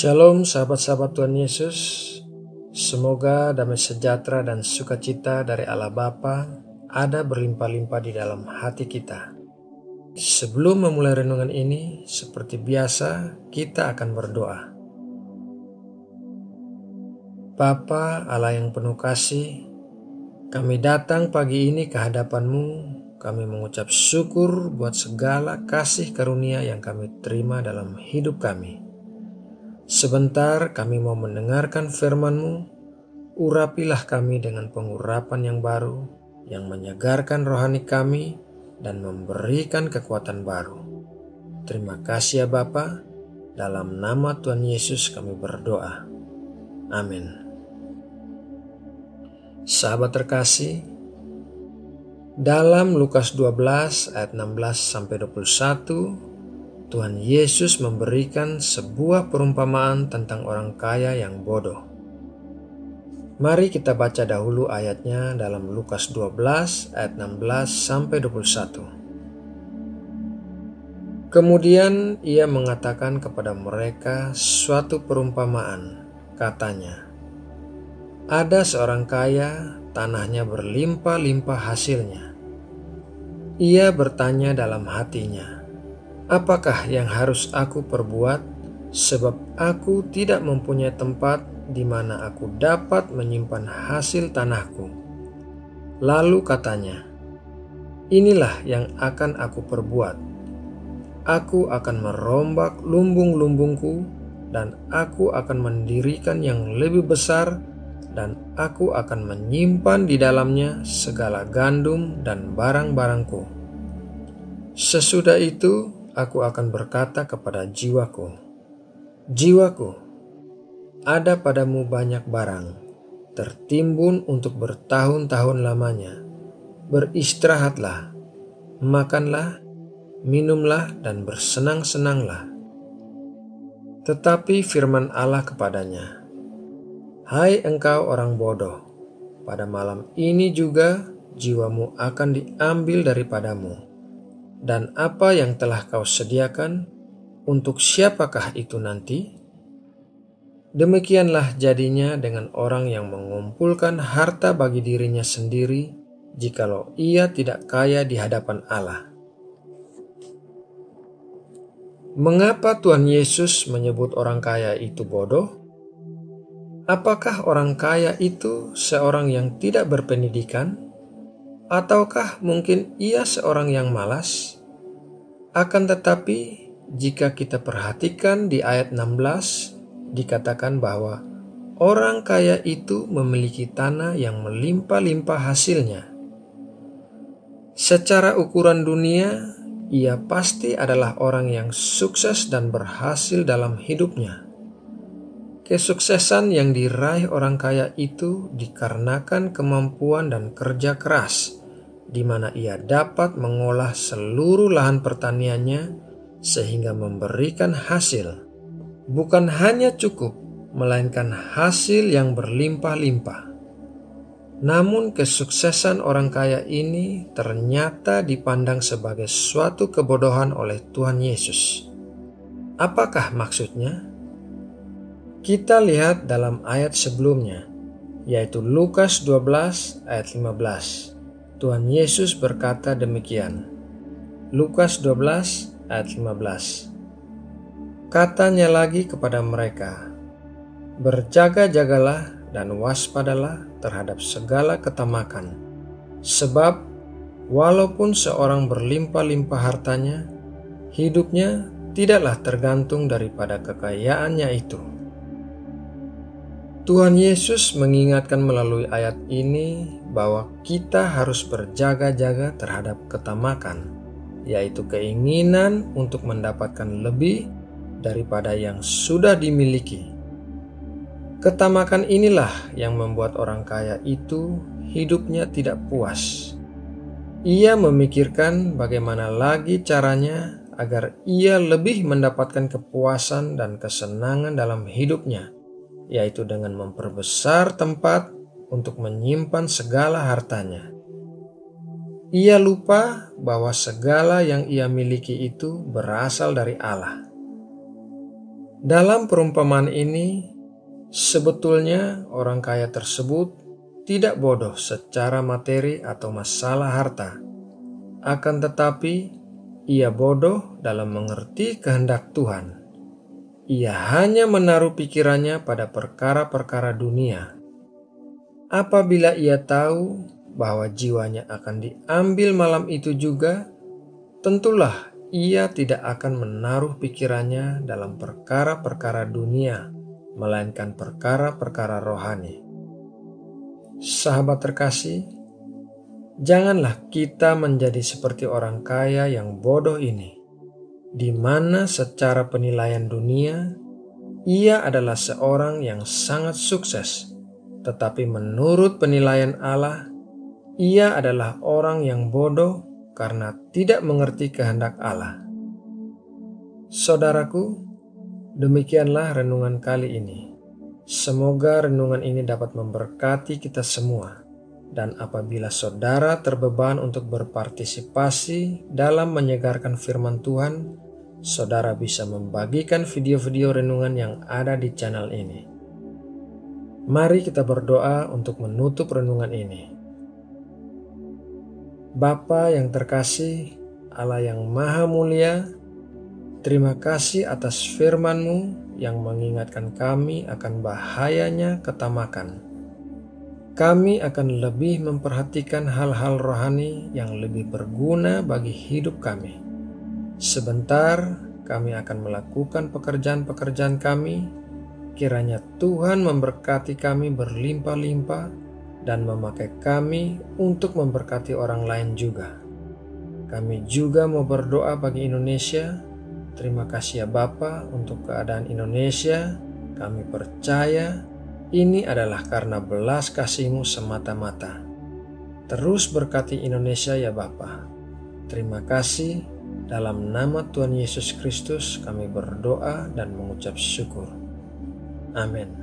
Shalom sahabat-sahabat Tuhan Yesus. Semoga damai sejahtera dan sukacita dari Allah Bapa ada berlimpah-limpah di dalam hati kita. Sebelum memulai renungan ini, seperti biasa kita akan berdoa. Bapa Allah yang penuh kasih, kami datang pagi ini ke hadapan-Mu. Kami mengucap syukur buat segala kasih karunia yang kami terima dalam hidup kami. Sebentar kami mau mendengarkan firman-Mu, urapilah kami dengan pengurapan yang baru, yang menyegarkan rohani kami dan memberikan kekuatan baru. Terima kasih ya Bapa, dalam nama Tuhan Yesus kami berdoa. Amin. Sahabat terkasih, dalam Lukas 12 ayat 16-21, Tuhan Yesus memberikan sebuah perumpamaan tentang orang kaya yang bodoh. Mari kita baca dahulu ayatnya dalam Lukas 12 ayat 16-21. Kemudian ia mengatakan kepada mereka suatu perumpamaan, katanya, ada seorang kaya, tanahnya berlimpah-limpah hasilnya. Ia bertanya dalam hatinya, apakah yang harus aku perbuat, sebab aku tidak mempunyai tempat di mana aku dapat menyimpan hasil tanahku. Lalu katanya, inilah yang akan aku perbuat. Aku akan merombak lumbung-lumbungku, dan aku akan mendirikan yang lebih besar, dan aku akan menyimpan di dalamnya segala gandum dan barang-barangku. Sesudah itu, aku akan berkata kepada jiwaku, jiwaku, ada padamu banyak barang, tertimbun untuk bertahun-tahun lamanya. Beristirahatlah, makanlah, minumlah, dan bersenang-senanglah. Tetapi firman Allah kepadanya, hai engkau orang bodoh, pada malam ini juga jiwamu akan diambil daripadamu. Dan apa yang telah kau sediakan, untuk siapakah itu nanti? Demikianlah jadinya dengan orang yang mengumpulkan harta bagi dirinya sendiri, jikalau ia tidak kaya di hadapan Allah. Mengapa Tuhan Yesus menyebut orang kaya itu bodoh? Apakah orang kaya itu seorang yang tidak berpendidikan? Ataukah mungkin ia seorang yang malas? Akan tetapi, jika kita perhatikan di ayat 16, dikatakan bahwa orang kaya itu memiliki tanah yang melimpah-limpah hasilnya. Secara ukuran dunia, ia pasti adalah orang yang sukses dan berhasil dalam hidupnya. Kesuksesan yang diraih orang kaya itu dikarenakan kemampuan dan kerja keras, di mana ia dapat mengolah seluruh lahan pertaniannya sehingga memberikan hasil. Bukan hanya cukup, melainkan hasil yang berlimpah-limpah. Namun kesuksesan orang kaya ini ternyata dipandang sebagai suatu kebodohan oleh Tuhan Yesus. Apakah maksudnya? Kita lihat dalam ayat sebelumnya, yaitu Lukas 12 ayat 15. Tuhan Yesus berkata demikian. Lukas 12 ayat 15. Katanya lagi kepada mereka, berjaga-jagalah dan waspadalah terhadap segala ketamakan. Sebab walaupun seorang berlimpah-limpah hartanya, hidupnya tidaklah tergantung daripada kekayaannya itu. Tuhan Yesus mengingatkan melalui ayat ini bahwa kita harus berjaga-jaga terhadap ketamakan, yaitu keinginan untuk mendapatkan lebih daripada yang sudah dimiliki. Ketamakan inilah yang membuat orang kaya itu hidupnya tidak puas. Ia memikirkan bagaimana lagi caranya agar ia lebih mendapatkan kepuasan dan kesenangan dalam hidupnya, yaitu dengan memperbesar tempat untuk menyimpan segala hartanya. Ia lupa bahwa segala yang ia miliki itu berasal dari Allah. Dalam perumpamaan ini, sebetulnya orang kaya tersebut tidak bodoh secara materi atau masalah harta. Akan tetapi, ia bodoh dalam mengerti kehendak Tuhan. Ia hanya menaruh pikirannya pada perkara-perkara dunia. Apabila ia tahu bahwa jiwanya akan diambil malam itu juga, tentulah ia tidak akan menaruh pikirannya dalam perkara-perkara dunia, melainkan perkara-perkara rohani. Sahabat terkasih, janganlah kita menjadi seperti orang kaya yang bodoh ini, di mana secara penilaian dunia, ia adalah seorang yang sangat sukses, tetapi menurut penilaian Allah, ia adalah orang yang bodoh karena tidak mengerti kehendak Allah. Saudaraku, demikianlah renungan kali ini. Semoga renungan ini dapat memberkati kita semua. Dan apabila saudara terbeban untuk berpartisipasi dalam menyegarkan firman Tuhan, saudara bisa membagikan video-video renungan yang ada di channel ini. Mari kita berdoa untuk menutup renungan ini. Bapa yang terkasih, Allah yang maha mulia, terima kasih atas firman-Mu yang mengingatkan kami akan bahayanya ketamakan. Kami akan lebih memperhatikan hal-hal rohani yang lebih berguna bagi hidup kami. Sebentar kami akan melakukan pekerjaan-pekerjaan kami. Kiranya Tuhan memberkati kami berlimpah-limpah dan memakai kami untuk memberkati orang lain juga. Kami juga mau berdoa bagi Indonesia. Terima kasih ya Bapa untuk keadaan Indonesia. Kami percaya ini adalah karena belas kasih-Mu semata-mata. Terus berkati Indonesia ya Bapa. Terima kasih. Dalam nama Tuhan Yesus Kristus kami berdoa dan mengucap syukur. Amin.